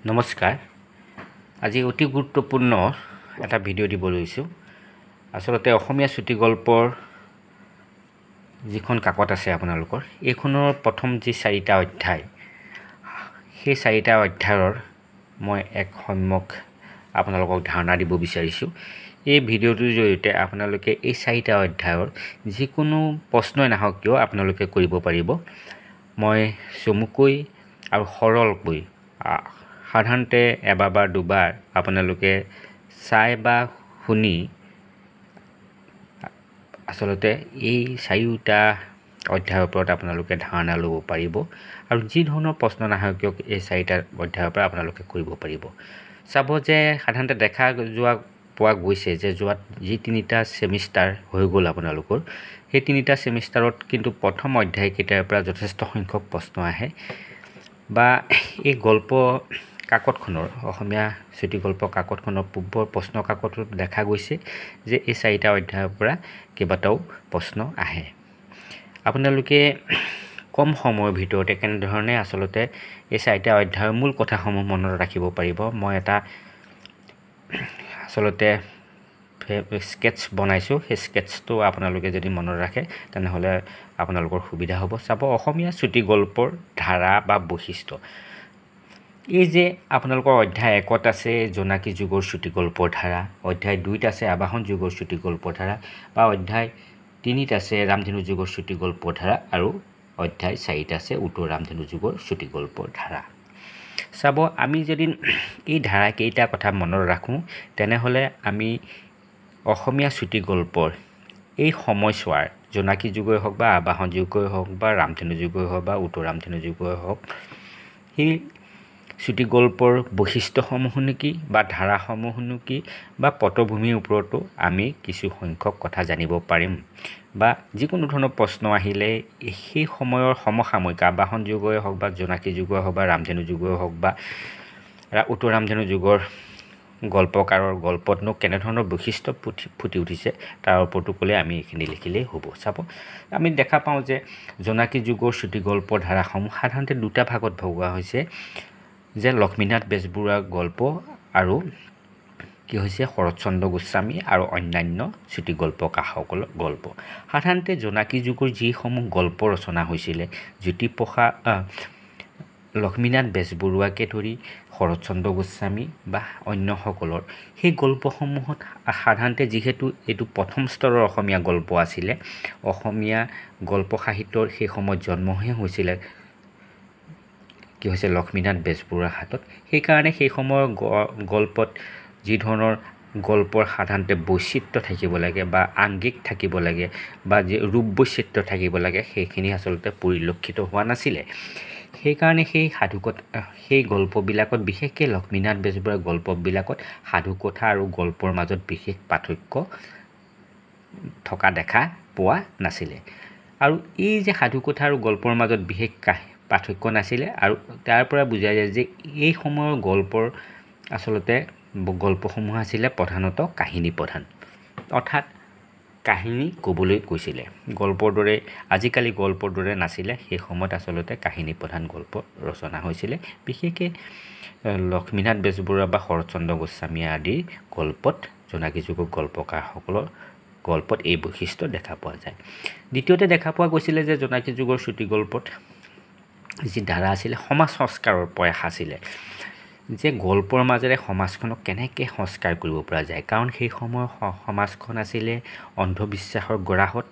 নমস্কাৰ। আজি অতি গুৰুত্বপূৰ্ণ এটা ভিডিঅ' দিব লৈছোঁ। আচলতে অসমীয়া চুটি গল্পৰ যিখন কাকত আছে আপোনালোকৰ, এইখনৰ প্ৰথম যি 4টা অধ্যায়, সেই 4টা অধ্যায়ৰ মই এক সম্যক আপোনালোকক ধাৰণা দিব বিচাৰিছোঁ। এই ভিডিঅ'টোৰ জৰিয়তে আপোনালোকে এই 4টা অধ্যায়ৰ যিকোনো প্ৰশ্নই নাহক কিয় আপোনালোকে কৰিব পাৰিব। মই চমুকৈ আৰু সৰলকৈ সাধাৰণতে এবাৰ বা দুবাৰ আপোনালোকে চাই বা শুনি আচলতে এই 4টা অধ্যায়ৰ ওপৰত আপোনালোকে ধাৰণা ল'ব পাৰিব আৰু যি ধৰণৰ প্ৰশ্ন নাহক কিয় এই 4টা অধ্যায়ৰ পৰা আপোনালোকে কৰিব পাৰিব। চাব যে সাধাৰণতে দেখা পোৱা গৈছে যে যোৱাত যি 3টা ছেমিষ্টাৰ হৈ গ'ল আপোনালোকৰ, সেই 3টা ছেমিষ্টাৰত কিন্তু প্ৰথম অধ্যায়কেইটাৰ পৰা যথেষ্ট সংখ্যক প্ৰশ্ন আহে বা এই গল্প কাকতখনৰ অসমীয়া চুটি গল্প কাকতখনৰ পূৰ্বৰ প্ৰশ্ন কাকতত দেখা গৈছে যে এই 4টা অধ্যায়ৰ পৰা কেইবাটাও প্ৰশ্ন আহে। আপোনালোকে কম সময়ৰ ভিতৰতে কেনেধৰণে আচলতে এই 4টা অধ্যায়ৰ মূল কথাসমূহ মনত ৰাখিব পাৰিব, মই এটা আচলতে স্কেটছ বনাইছোঁ। সেই স্কেটছটো আপোনালোকে যদি মনত ৰাখে তেনেহ'লে আপোনালোকৰ সুবিধা হ'ব। চাব, অসমীয়া চুটি গল্পৰ ধাৰা বা বৈশিষ্ট্য। এই যে আপোনালোকৰ অধ্যায় 1ত আছে জোনাকী যুগৰ চুটি গল্পৰ ধাৰা, অধ্যায় 2ত আছে আবাহন যুগৰ চুটি গল্পৰ ধাৰা, বা অধ্যায় 3ত আছে ৰামধেনু যুগৰ চুটি গল্পৰ ধাৰা, আৰু অধ্যায় 4ত আছে উত্তৰ ৰামধেনু যুগৰ চুটি গল্পৰ ধাৰা। চাব, আমি যদি এই ধাৰাকেইটা কথা মনত ৰাখোঁ তেনেহ'লে আমি অসমীয়া চুটি গল্পৰ এই সময়ছোৱাৰ জোনাকী যুগই হওক বা আবাহন যুগই হওক বা ৰামধেনু যুগই হওক বা উত্তৰ ৰামধেনু যুগই হওক, সেই চুটি গল্পৰ বৈশিষ্ট্যসমূহনো কি বা ধাৰাসমূহনো কি বা পটভূমিৰ ওপৰতো আমি কিছু সংখ্যক কথা জানিব পাৰিম বা যিকোনো ধৰণৰ প্ৰশ্ন আহিলে সেই সময়ৰ সমসাময়িক আবাহন যুগই হওক বা জোনাকী যুগই হওক বা ৰামধেনু যুগই হওক বা উত্তৰ ৰামধেনু যুগৰ গল্পকাৰৰ গল্পতনো কেনেধৰণৰ বৈশিষ্ট্য ফুটি উঠিছে তাৰ ওপৰতো ক'লে আমি এইখিনি লিখিলেই হ'ব। চাব, আমি দেখা পাওঁ যে জোনাকী যুগৰ চুটি গল্পৰ ধাৰাসমূহ সাধাৰণতে 2টা ভাগত ভগোৱা হৈছে, যে লক্ষ্মীনাথ বেজবৰুৱাৰ গল্প আৰু কি হৈছে শৰৎচন্দ্ৰ গোস্বামী আৰু অন্যান্য চুটি গল্পকাৰসকলৰ গল্প। সাধাৰণতে জোনাকী যুগৰ যিসমূহ গল্প ৰচনা হৈছিলে, জ্যোতিপ্ৰসাদ লক্ষ্মীনাথ বেজবৰুৱাকে ধৰি শৰৎচন্দ্ৰ গোস্বামী বা অন্যসকলৰ সেই গল্পসমূহত সাধাৰণতে যিহেতু এইটো প্ৰথম স্তৰৰ অসমীয়া গল্প আছিলে, অসমীয়া গল্প সাহিত্যৰ সেই সময়ত জন্মহে হৈছিলে কি হৈছে লক্ষ্মীনাথ বেজবৰুৱাৰ হাতত। সেইকাৰণে সেই সময়ৰ গল্পত যি ধৰণৰ গল্পৰ সাধাৰণতে বৈচিত্ৰ্য থাকিব লাগে বা আংগিক থাকিব লাগে বা যি ৰূপ বৈচিত্ৰ্য থাকিব লাগে, সেইখিনি আচলতে পৰিলক্ষিত হোৱা নাছিলে। সেইকাৰণে সেই গল্পবিলাকত বিশেষকৈ লক্ষ্মীনাথ বেজবৰুৱাৰ গল্পবিলাকত সাধুকথা আৰু গল্পৰ মাজত বিশেষ পাৰ্থক্য থকা দেখা পোৱা নাছিলে। আৰু এই যে সাধুকথা আৰু গল্পৰ মাজত বিশেষ পাৰ্থক্য নাছিলে, আৰু তাৰ পৰা বুজা যায় যে এই সময়ৰ গল্পৰ আচলতে গল্পসমূহ আছিলে প্ৰধানত কাহিনী প্ৰধান, অৰ্থাৎ কাহিনী ক'বলৈ কৈছিলে। গল্পৰ দৰে আজিকালি গল্পৰ দৰে নাছিলে, সেই সময়ত আচলতে কাহিনী প্ৰধান গল্প ৰচনা হৈছিলে। বিশেষকৈ লক্ষ্মীনাথ বেজবৰুৱা বা শৰৎচন্দ্ৰ গোস্বামী আদিৰ গল্পত, জোনাকী যুগৰ গল্পকাৰসকলৰ গল্পত এই বৈশিষ্ট্য দেখা পোৱা যায়। দ্বিতীয়তে দেখা পোৱা গৈছিলে যে জোনাকী যুগৰ চুটি গল্পত যি ধাৰা আছিলে সমাজ সংস্কাৰৰ প্ৰয়াস আছিলে, যে গল্পৰ মাজেৰে সমাজখনক কেনেকৈ সংস্কাৰ কৰিব পৰা যায়। কাৰণ সেই সময়ৰ সমাজখন আছিলে অন্ধবিশ্বাসৰ গৰাহত,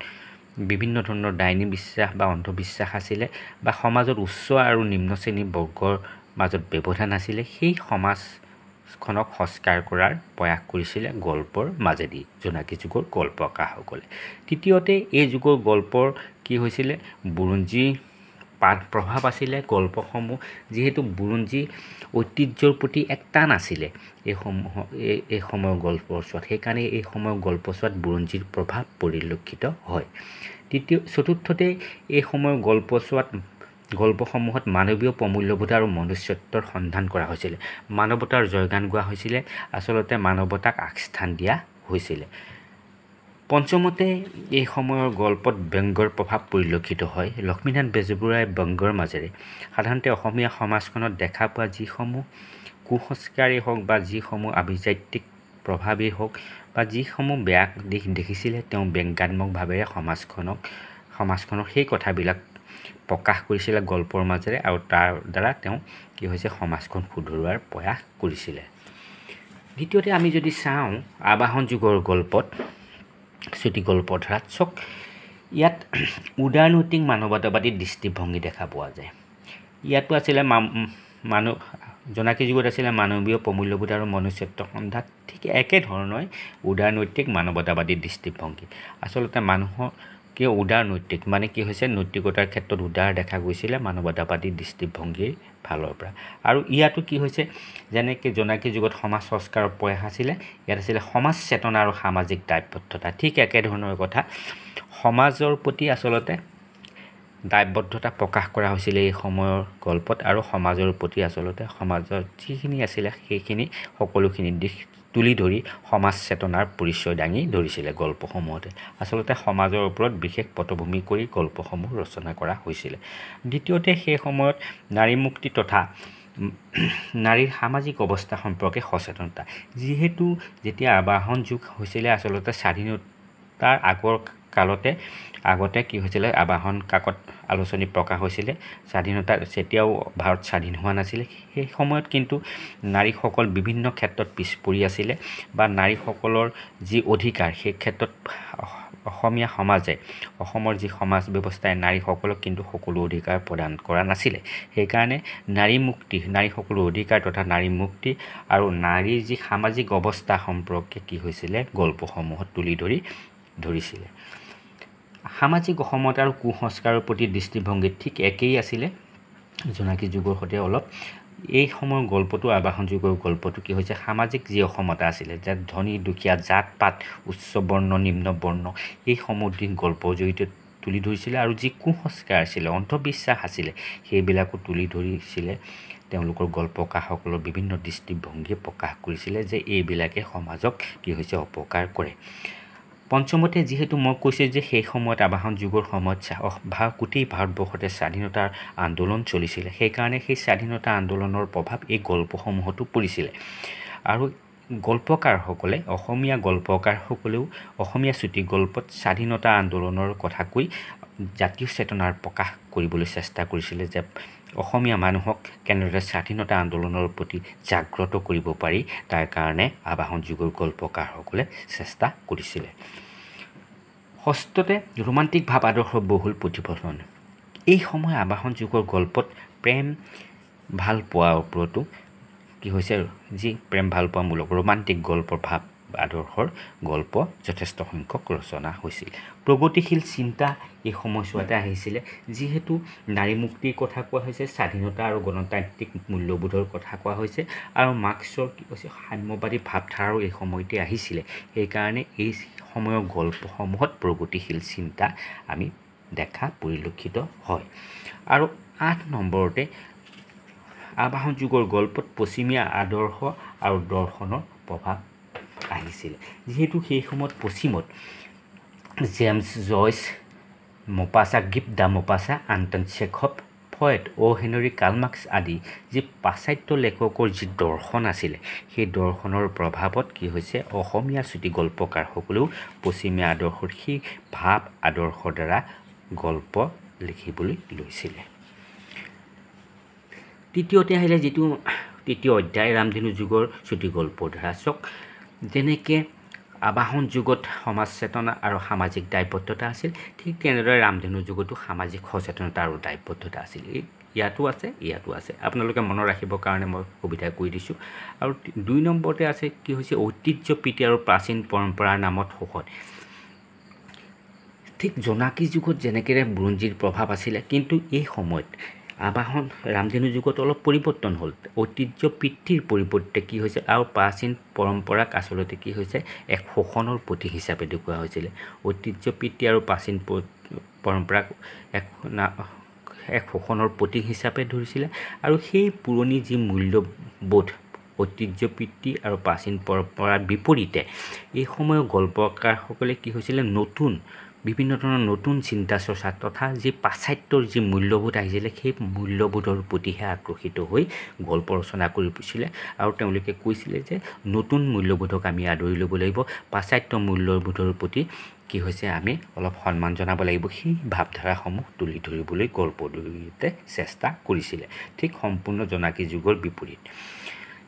বিভিন্ন ধৰণৰ ডাইনী বিশ্বাস বা অন্ধবিশ্বাস আছিলে বা সমাজত উচ্চ আৰু নিম্ন শ্ৰেণীৰ বৰ্গৰ মাজত ব্যৱধান আছিলে। সেই সমাজখনক সংস্কাৰ কৰাৰ প্ৰয়াস কৰিছিলে গল্পৰ মাজেদি জোনাকী যুগৰ গল্পকাৰসকলে। তৃতীয়তে এই যুগৰ গল্পৰ কি হৈছিলে, বুৰঞ্জী প্ৰভাৱ আছিলে গল্পসমূহ, যিহেতু বুৰঞ্জী ঐতিহ্যৰ প্ৰতি এক টান আছিলে এই সময়ৰ গল্পছোৱাত, সেইকাৰণে এই সময়ৰ গল্পছোৱাত বুৰঞ্জীৰ প্ৰভাৱ পৰিলক্ষিত হয়। চতুৰ্থতে এই সময়ৰ গল্পসমূহত মানৱীয় প্ৰমূল্যবোধ আৰু মনুষ্যত্বৰ সন্ধান কৰা হৈছিলে, মানৱতাৰ জয়গান গোৱা হৈছিলে, আচলতে মানৱতাক আগস্থান দিয়া হৈছিলে। পঞ্চমতে এই সময়ৰ গল্পত ব্যংগৰ প্ৰভাৱ পৰিলক্ষিত হয়। লক্ষ্মীনাথ বেজবৰুৱাই ব্যংগৰ মাজেৰে সাধাৰণতে অসমীয়া সমাজখনত দেখা পোৱা যিসমূহ কুসংস্কাৰেই হওক বা যিসমূহ আভিজাত্যিক প্ৰভাৱেই হওক বা যিসমূহ বেয়া দিশ দেখিছিলে তেওঁ ব্যংগাত্মকভাৱেৰে সমাজখনৰ সেই কথাবিলাক প্ৰকাশ কৰিছিলে গল্পৰ মাজেৰে আৰু তাৰ দ্বাৰা তেওঁ কি হৈছে সমাজখন শুধৰোৱাৰ প্ৰয়াস কৰিছিলে। দ্বিতীয়তে আমি যদি চাওঁ আবাহন যুগৰ গল্পত চুটি গল্পধাৰাত চাওক ইয়াত উদাৰনৈতিক মানৱতাবাদী দৃষ্টিভংগী দেখা পোৱা যায়। ইয়াতো আছিলে জোনাকী যুগত আছিলে মানৱীয় প্ৰমূল্যবোধ আৰু মনুষ্যত্ব সন্ধাত ঠিক একেধৰণৰ উদাৰনৈতিক মানৱতাবাদী দৃষ্টিভংগী। আচলতে মানুহকে উদাৰনৈতিক মানে কি হৈছে নৈতিকতাৰ ক্ষেত্ৰত উদাৰ দেখা গৈছিলে মানৱতাবাদী দৃষ্টিভংগীৰ ফালৰ পৰা। আৰু ইয়াতো কি হৈছে যেনেকৈ জোনাকী যুগত সমাজ সংস্কাৰৰ প্ৰয়াস আছিলে, ইয়াত আছিলে সমাজ চেতনা আৰু সামাজিক দায়বদ্ধতা। ঠিক একেধৰণৰ কথা সমাজৰ প্ৰতি আচলতে দায়বদ্ধতা প্ৰকাশ কৰা হৈছিলে এই সময়ৰ গল্পত আৰু সমাজৰ প্ৰতি আচলতে সমাজৰ যিখিনি আছিলে সেইখিনি সকলোখিনি দিশ তুলি ধৰি সমাজ চেতনাৰ পৰিচয় দাঙি ধৰিছিলে গল্পসমূহতে। আচলতে সমাজৰ ওপৰত বিশেষ পটভূমি কৰি গল্পসমূহ ৰচনা কৰা হৈছিলে। দ্বিতীয়তে সেই সময়ত নাৰী মুক্তি তথা নাৰীৰ সামাজিক অৱস্থা সম্পৰ্কে সচেতনতা। যিহেতু যেতিয়া আবাহন যুগ হৈছিলে আচলতে স্বাধীনতাৰ আগতে কি হৈছিলে আবাহন কাকত আলোচনী প্ৰকাশ হৈছিলে। যেতিয়াও ভাৰত স্বাধীন হোৱা নাছিলে সেই সময়ত কিন্তু নাৰীসকল বিভিন্ন ক্ষেত্ৰত পিছ পৰি আছিলে বা নাৰীসকলৰ যি অধিকাৰ সেই ক্ষেত্ৰত অসমীয়া সমাজে অসমৰ যি সমাজ ব্যৱস্থাই নাৰীসকলক কিন্তু সকলো অধিকাৰ প্ৰদান কৰা নাছিলে। সেইকাৰণে নাৰীসকলৰ অধিকাৰ তথা নাৰী মুক্তি আৰু নাৰীৰ যি সামাজিক অৱস্থা সম্পৰ্কে কি হৈছিলে গল্পসমূহত তুলি ধৰিছিলে। সামাজিক অসমতা আৰু কুসংস্কাৰৰ প্ৰতি দৃষ্টিভংগী ঠিক একেই আছিলে জোনাকী যুগৰ সৈতে অলপ। এই সময়ৰ গল্পটো আবাহন যুগৰ গল্পটো কি হৈছে সামাজিক যি অসমতা আছিলে যে ধনী দুখীয়া জাত পাত উচ্চ বৰ্ণ নিম্ন বৰ্ণ এইসমূহ দিশ গল্পৰ জৰিয়তে তুলি ধৰিছিলে আৰু যি কুসংস্কাৰ আছিলে অন্ধবিশ্বাস আছিলে সেইবিলাকো তুলি ধৰিছিলে। তেওঁলোকৰ গল্পকাৰসকলৰ বিভিন্ন দৃষ্টিভংগীয়ে প্ৰকাশ কৰিছিলে যে এইবিলাকে সমাজক কি হৈছে অপকাৰ কৰে। পঞ্চমতে যিহেতু মই কৈছোঁ যে সেই সময়ত আবাহন যুগৰ সময়ত গোটেই ভাৰতবৰ্ষতে স্বাধীনতাৰ আন্দোলন চলিছিলে। সেইকাৰণে সেই স্বাধীনতা আন্দোলনৰ প্ৰভাৱ এই গল্পসমূহতো পৰিছিলে আৰু গল্পকাৰসকলে অসমীয়া গল্পকাৰসকলেও অসমীয়া চুটি গল্পত স্বাধীনতা আন্দোলনৰ কথা কৈ জাতীয় চেতনাৰ প্ৰকাশ কৰিবলৈ চেষ্টা কৰিছিলে যে অসমীয়া মানুহক কেনেদৰে স্বাধীনতা আন্দোলনৰ প্ৰতি জাগ্ৰত কৰিব পাৰি তাৰ কাৰণে আবাহন যুগৰ গল্পকাৰসকলে চেষ্টা কৰিছিলে। ষষ্ঠতে ৰোমান্টিক ভাৱ আদৰ্শৰ বহুল প্ৰতিফলন। এই সময় আবাহন যুগৰ গল্পত প্ৰেম ভাল পোৱাৰ ওপৰতো কি হৈছে যি প্ৰেম ভাল পোৱামূলক ৰোমান্টিক গল্পৰ ভাৱ আদৰ্শৰ গল্প যথেষ্ট সংখ্যক ৰচনা হৈছিল। প্ৰগতিশীল চিন্তা এই সময়ছোৱাতে আহিছিলে। যিহেতু নাৰী মুক্তিৰ কথা কোৱা হৈছে, স্বাধীনতা আৰু গণতান্ত্ৰিক মূল্যবোধৰ কথা কোৱা হৈছে আৰু মাৰ্ক্সৰ কি কৈছে সাম্যবাদী ভাৱধাৰাও এই সময়তে আহিছিলে। সেইকাৰণে এই সময়ৰ গল্পসমূহত প্ৰগতিশীল চিন্তা আমি দেখা পৰিলক্ষিত হয়। আৰু 8 নম্বৰতে আবাহন যুগৰ গল্পত পশ্চিমীয়া আদৰ্শ আৰু দৰ্শনৰ প্ৰভাৱ আহিছিলে। যিহেতু সেই সময়ত পশ্চিমত James Joyce, Maupassant Guy de Maupassant, Anton Chekhov, Freud, Henry Karl Marx আদি যি পাশ্চাত্য লেখকৰ যি দৰ্শন আছিলে সেই দৰ্শনৰ প্ৰভাৱত কি হৈছে অসমীয়া চুটি গল্পকাৰসকলেও পশ্চিমীয়া আদৰ্শৰ সেই ভাৱ আদৰ্শৰ দ্বাৰা গল্প লিখিবলৈ লৈছিলে। তৃতীয়তে আহিলে যিটো তৃতীয় অধ্যায় ৰামধেনু যুগৰ চুটি গল্পৰ ধাৰা। চাওক যেনেকৈ আবাহন যুগত সমাজ চেতনা আৰু সামাজিক দায়বদ্ধতা আছিল ঠিক তেনেদৰে ৰামধেনু যুগতো সামাজিক সচেতনতা আৰু দায়বদ্ধতা আছিল। ইয়াতো আছে আপোনালোকে মনত ৰাখিবৰ কাৰণে মই সুবিধা কৰি দিছোঁ। আৰু 2 নম্বৰতে আছে কি হৈছে ঐতিহ্য প্ৰীতি আৰু প্ৰাচীন পৰম্পৰাৰ নামত শোষণ। ঠিক জোনাকী যুগত যেনেকৈ বুৰঞ্জীৰ প্ৰভাৱ আছিলে কিন্তু এই সময়ত আবাহন ৰামধেনু যুগত অলপ পৰিৱৰ্তন হ'ল। ঐতিহ্য পিতৃৰ পৰিৱৰ্তে কি হৈছে আৰু প্ৰাচীন পৰম্পৰাক আচলতে কি হৈছে এক শোষণৰ প্ৰতীক হিচাপে দেখুওৱা হৈছিলে। ঐতিহ্য পিতৃ আৰু প্ৰাচীন পৰম্পৰাক এক শোষণৰ প্ৰতীক হিচাপে ধৰিছিলে আৰু সেই পুৰণি যি মূল্যবোধ ঐতিহ্য পিতৃ আৰু প্ৰাচীন পৰম্পৰাৰ বিপৰীতে এই সময়ৰ গল্পকাৰসকলে কি হৈছিলে নতুন বিভিন্ন ধৰণৰ নতুন চিন্তা চৰ্চা তথা যি পাশ্চাত্যৰ যি মূল্যবোধ আহিছিলে সেই মূল্যবোধৰ প্ৰতিহে আকৰ্ষিত হৈ গল্প ৰচনা কৰিছিলে আৰু তেওঁলোকে কৈছিলে যে নতুন মূল্যবোধক আমি আদৰি ল'ব লাগিব পাশ্চাত্য মূল্যবোধৰ প্ৰতি কি হৈছে আমি অলপ সন্মান জনাব লাগিব সেই ভাৱধাৰাসমূহ তুলি ধৰিবলৈ গল্পৰ জৰিয়তে চেষ্টা কৰিছিলে ঠিক সম্পূৰ্ণ জোনাকী যুগৰ বিপৰীত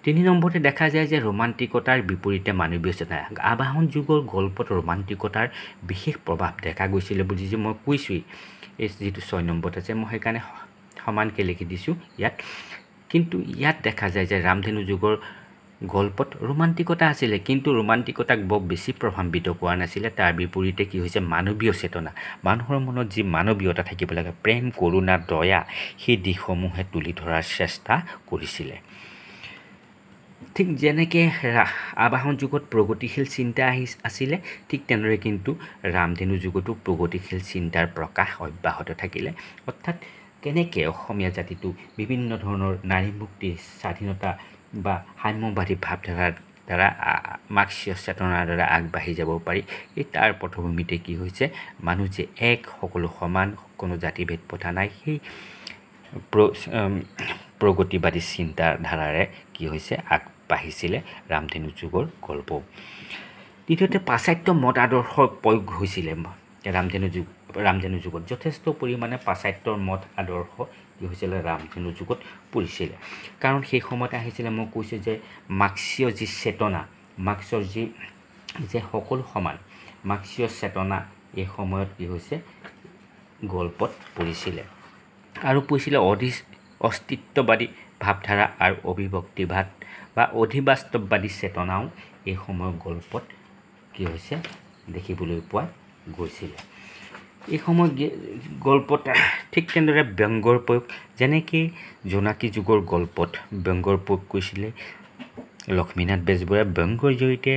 3 নম্বৰতে দেখা যায় যে ৰোমান্টিকতাৰ বিপৰীতে মানৱীয় চেতনা আবাহন যুগৰ গল্পত ৰোমান্টিকতাৰ বিশেষ প্ৰভাৱ দেখা গৈছিলে বুলি যে মই কৈছোঁই এই যিটো 6 নম্বৰত আছে মই সেইকাৰণে সমানকৈ লিখি দিছোঁ ইয়াত কিন্তু ইয়াত দেখা যায় যে ৰামধেনু যুগৰ গল্পত ৰোমান্টিকতা আছিলে কিন্তু ৰোমান্টিকতাক বৰ বেছি প্ৰভাৱিত কৰা নাছিলে তাৰ বিপৰীতে কি হৈছে মানৱীয় চেতনা মানুহৰ মনত যি মানৱীয়তা থাকিব লাগে প্ৰেম কৰুণা দয়া সেই দিশসমূহে তুলি ধৰাৰ চেষ্টা কৰিছিলে ঠিক যেনেকৈ আবাহন যুগত প্ৰগতিশীল চিন্তা আছিলে ঠিক তেনেদৰে কিন্তু ৰামধেনু যুগতো প্ৰগতিশীল চিন্তাৰ প্ৰকাশ অব্যাহত থাকিলে অৰ্থাৎ কেনেকৈ অসমীয়া জাতিটো বিভিন্ন ধৰণৰ নাৰী মুক্তি স্বাধীনতা বা সাম্যবাদী ভাৱধাৰাৰ দ্বাৰা মাৰ্ক্সীয় চেতনাৰ দ্বাৰা আগবাঢ়ি যাব পাৰি এই তাৰ পটভূমিতে কি হৈছে মানুহ যে এক সকলো সমান কোনো জাতিভেদ প্ৰথা নাই সেই প্ৰগতিবাদী চিন্তাধাৰাৰে কি হৈছে আগবাঢ়িছিলে ৰামধেনু যুগৰ গল্প দ্বিতীয়তে পাশ্চাত্য মত আদৰ্শৰ প্ৰয়োগ হৈছিলে ৰামধেনু যুগত যথেষ্ট পৰিমাণে পাশ্চাত্যৰ মত আদৰ্শ কি হৈছিলে ৰামধেনু যুগত পৰিছিলে কাৰণ সেই সময়ত আহিছিলে মই কৈছোঁ যে মাৰ্ক্সীয় যি চেতনা মাৰ্ক্সৰ যে সকলো সমান মাৰ্ক্সীয় চেতনা এই সময়ত কি হৈছে গল্পত পৰিছিলে আৰু পৰিছিলে অস্তিত্ববাদী ভাৱধাৰা আৰু অভিভক্তিবাদ বা অধিবাস্তৱবাদী চেতনাও এই সময়ৰ গল্পত কি হৈছে দেখিবলৈ পোৱা গৈছিলে এই সময় গল্পত ঠিক তেনেদৰে ব্যংগৰ প্ৰয়োগ যেনেকৈ জোনাকী যুগৰ গল্পত ব্যংগৰ প্ৰয়োগ কৰিছিলে লক্ষ্মীনাথ বেজবৰুৱাই ব্যংগৰ জৰিয়তে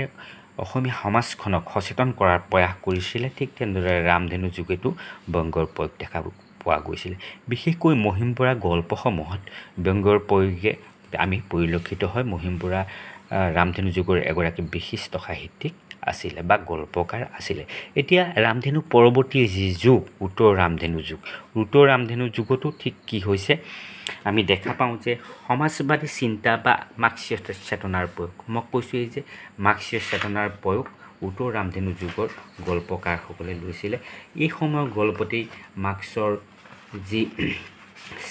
অসমীয়া সমাজখনক সচেতন কৰাৰ প্ৰয়াস কৰিছিলে ঠিক তেনেদৰে ৰামধেনু যুগতো ব্যংগৰ প্ৰয়োগ দেখা পোৱা গৈছিলে বিশেষকৈ মহিম বৰা গল্পসমূহত ব্যংগৰ প্ৰয়োগে আমি পৰিলক্ষিত হয় মহিম বৰা ৰামধেনু যুগৰ এগৰাকী বিশিষ্ট সাহিত্যিক আছিলে বা গল্পকাৰ আছিলে এতিয়া ৰামধেনু পৰৱৰ্তী যি যুগ উত্তৰ ৰামধেনু যুগতো ঠিক কি হৈছে আমি দেখা পাওঁ যে সমাজবাদী চিন্তা বা মাৰ্ক্সীয় চেতনাৰ প্ৰয়োগ মই কৈছোঁৱেই যে মাৰ্ক্সীয় চেতনাৰ প্ৰয়োগ উত্তৰ ৰামধেনু যুগৰ গল্পকাৰসকলে লৈছিলে এই সময়ৰ গল্পতেই মাৰ্ক্সৰ যি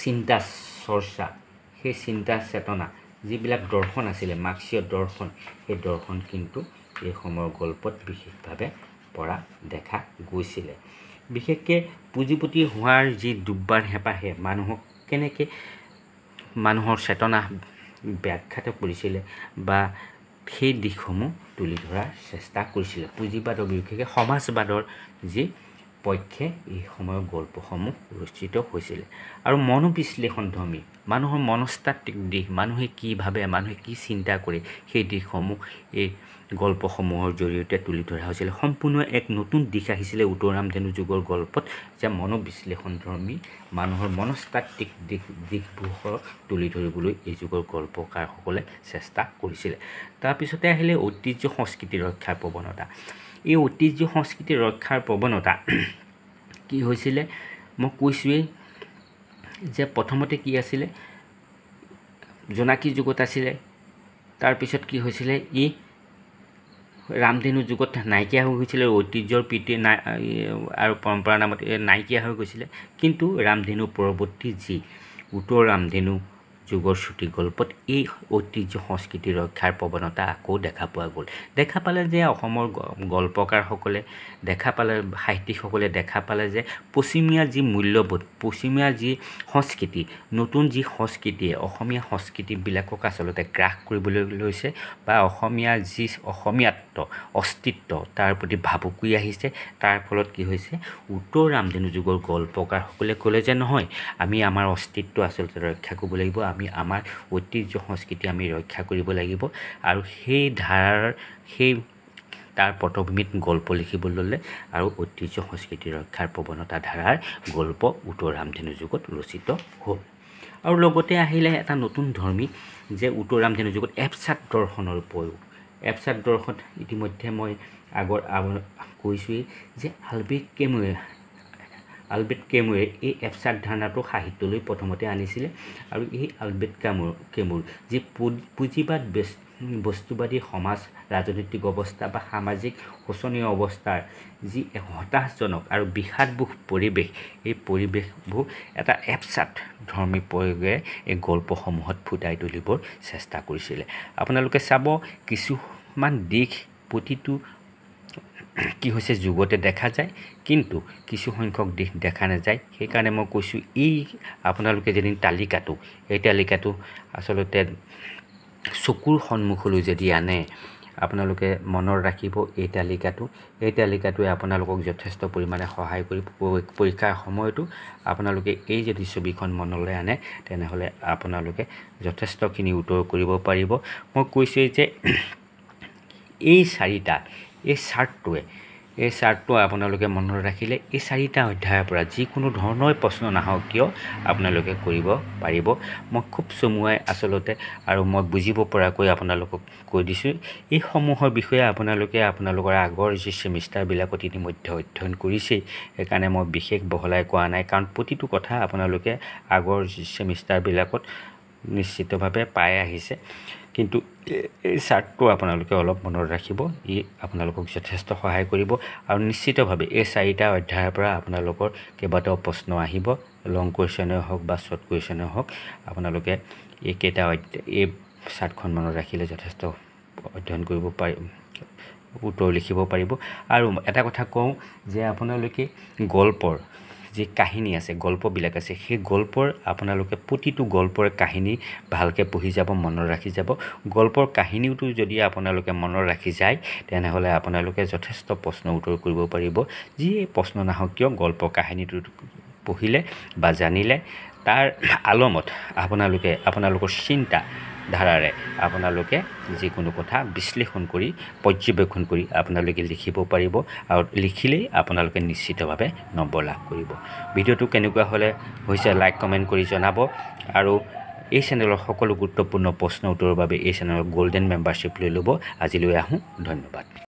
চিন্তা চৰ্চা সেই চিন্তা চেতনা যিবিলাক দৰ্শন আছিলে মাৰ্ক্সীয় দৰ্শন সেই দৰ্শন কিন্তু এই সময়ৰ গল্পত বিশেষভাৱে পৰা দেখা গৈছিলে বিশেষকৈ পুঁজিপতি হোৱাৰ যি দুৰ্বাৰ হেঁপাহে মানুহক কেনেকৈ মানুহৰ চেতনা ব্যাখ্যাত কৰিছিলে বা সেই দিশসমূহ তুলি ধৰাৰ চেষ্টা কৰিছিলে পুঁজিবাদৰ বিশেষকৈ সমাজবাদৰ যি পক্ষে এই সময়ৰ গল্পসমূহ ৰচিত হৈছিলে আৰু মনোবিশ্লেষণধৰ্মী মানুহৰ মনস্তাত্ত্বিক দিশ মানুহে কি ভাবে মানুহে কি চিন্তা কৰে সেই দিশসমূহ এই গল্পসমূহৰ জৰিয়তে তুলি ধৰা হৈছিলে সম্পূৰ্ণ এক নতুন দিশ আহিছিলে উত্তৰ ৰামধেনু যুগৰ গল্পত যে মনোবিশ্লেষণধৰ্মী মানুহৰ মনস্তাত্ত্বিক দিশবোৰ তুলি ধৰিবলৈ এই যুগৰ গল্পকাৰসকলে চেষ্টা কৰিছিলে তাৰপিছতে আহিলে ঐতিহ্য সংস্কৃতি ৰক্ষাৰ প্ৰৱণতা এই ঐতিহ্য সংস্কৃতি ৰক্ষাৰ প্ৰৱণতা কি হৈছিলে মই কৈছোঁৱেই যে প্ৰথমতে কি আছিলে জোনাকী যুগত আছিলে তাৰপিছত কি হৈছিলে ই ৰামধেনু যুগত নাইকিয়া হৈ গৈছিলে ঐতিহ্যৰ প্ৰীতি আৰু পৰম্পৰা নামত নাইকিয়া হৈ গৈছিলে কিন্তু ৰামধেনু পৰৱৰ্তী যি উত্তৰ ৰামধেনু যুগৰ চুটি গল্পত এই ঐতিহ্য সংস্কৃতি ৰক্ষাৰ প্ৰৱণতা আকৌ দেখা পোৱা গ'ল দেখা পালে যে অসমৰ গল্পকাৰসকলে দেখা পালে সাহিত্যিকসকলে দেখা পালে যে পশ্চিমীয়া যি মূল্যবোধ পশ্চিমীয়া যি সংস্কৃতি নতুন যি সংস্কৃতিয়ে অসমীয়া সংস্কৃতিবিলাকক আচলতে গ্ৰাস কৰিবলৈ লৈছে বা অসমীয়া যি অসমীয়াত্ব অস্তিত্ব তাৰ প্ৰতি ভাবুকি আহিছে তাৰ ফলত কি হৈছে উত্তৰ ৰামধেনু যুগৰ গল্পকাৰসকলে ক'লে যে নহয় আমি আমাৰ অস্তিত্ব আচলতে ৰক্ষা কৰিব লাগিব আমি আমাৰ ঐতিহ্য সংস্কৃতি আমি ৰক্ষা কৰিব লাগিব আৰু সেই ধাৰাৰ সেই তাৰ পটভূমিত গল্প লিখিবলৈ ল'লে আৰু ঐতিহ্য সংস্কৃতি ৰক্ষাৰ প্ৰৱণতা ধাৰাৰ গল্প উত্তৰ ৰামধেনু যুগত ৰচিত হ'ল আৰু লগতে আহিলে এটা নতুন ধৰ্মী যে উত্তৰ ৰামধেনু যুগত এপচাত দৰ্শনৰ প্ৰয়োগ এপচাত দৰ্শন ইতিমধ্যে মই আগৰ কৈছোঁৱেই যে আলবেৰ্ট কেমুৰে এই এবষ্ট্ৰাক্ট ধাৰণাটো সাহিত্যলৈ প্ৰথমতে আনিছিলে আৰু এই আলবেৰ্ট কেমুৰ যি পুঁজিবাদ বস্তুবাদী সমাজ ৰাজনৈতিক অৱস্থা বা সামাজিক শোচনীয় অৱস্থাৰ যি হতাশজনক আৰু বিষাদবুহ পৰিৱেশ, এই পৰিৱেশবোৰ এটা এবষ্ট্ৰাক্ট ধৰ্মী প্ৰয়োগেৰে এই গল্পসমূহত ফুটাই তুলিবৰ চেষ্টা কৰিছিলে। আপোনালোকে চাব কিছুমান দিশ প্ৰতিটো কি হৈছে যুগতে দেখা যায়, কিন্তু কিছু সংখ্যক দিশ দেখা নাযায়। সেইকাৰণে মই কৈছোঁ এই আপোনালোকে যদি এই তালিকাটো আচলতে চকুৰ সন্মুখলৈ যদি আনে, আপোনালোকে মনত ৰাখিব এই তালিকাটোৱে আপোনালোকক যথেষ্ট পৰিমাণে সহায় কৰিব। পৰীক্ষাৰ সময়তো আপোনালোকে এই যদি ছবিখন মনলৈ আনে, তেনেহ'লে আপোনালোকে যথেষ্টখিনি উত্তৰ কৰিব পাৰিব। মই কৈছোঁ যে এই চাৰ্টটো আপোনালোকে মনত ৰাখিলে এই 4টা অধ্যায়ৰ পৰা যিকোনো ধৰণৰ প্ৰশ্ন নাহক কিয় আপোনালোকে কৰিব পাৰিব। মই খুব চমুৱাই আচলতে আৰু মই বুজিব পৰাকৈ আপোনালোকক কৈ দিছোঁ। এইসমূহৰ বিষয়ে আপোনালোকৰ আগৰ যি ছেমিষ্টাৰবিলাকত ইতিমধ্যে অধ্যয়ন কৰিছেই, সেইকাৰণে মই বিশেষ বহলাই কোৱা নাই, কাৰণ প্ৰতিটো কথা আপোনালোকে আগৰ ছেমিষ্টাৰবিলাকত নিশ্চিতভাৱে পাই আহিছে। কিন্তু এই চাৰ্টটো আপোনালোকে অলপ মনত ৰাখিব, ই আপোনালোকক যথেষ্ট সহায় কৰিব আৰু নিশ্চিতভাৱে এই 4টা অধ্যায়ৰ পৰা আপোনালোকৰ কেইবাটাও প্ৰশ্ন আহিব, লং কুৱেশ্যনে হওক বা শ্বৰ্ট কুৱেশ্যনে হওক। আপোনালোকে এই চাৰ্টখন মনত ৰাখিলে যথেষ্ট অধ্যয়ন কৰিব উত্তৰ লিখিব পাৰিব। আৰু এটা কথা কওঁ যে আপোনালোকে গল্পৰ যি কাহিনী আছে, গল্পবিলাক আছে, সেই গল্পৰ আপোনালোকে প্ৰতিটো গল্পৰ কাহিনী ভালকৈ পঢ়ি যাব, মনত ৰাখি যাব। গল্পৰ কাহিনীটো যদি আপোনালোকে মনত ৰাখি যায়, তেনেহ'লে আপোনালোকে যথেষ্ট প্ৰশ্ন উত্তৰ কৰিব পাৰিব। যিয়ে প্ৰশ্ন নাহক কিয় গল্পৰ কাহিনীটো পঢ়িলে বা জানিলে, তাৰ আলমত আপোনালোকৰ চিন্তা ধাৰাৰে আপোনালোকে যিকোনো কথা বিশ্লেষণ কৰি পৰ্যবেক্ষণ কৰি আপোনালোকে লিখিব পাৰিব, আৰু লিখিলেই আপোনালোকে নিশ্চিতভাৱে নম্বৰ লাভ কৰিব। ভিডিঅ'টো কেনেকুৱা হৈছে লাইক কমেণ্ট কৰি জনাব, আৰু এই চেনেলৰ সকলো গুৰুত্বপূৰ্ণ প্ৰশ্ন উত্তৰৰ বাবে এই চেনেলৰ গোল্ডেন মেম্বাৰশ্বিপ লৈ ল'ব। আজিলৈ আহোঁ, ধন্যবাদ।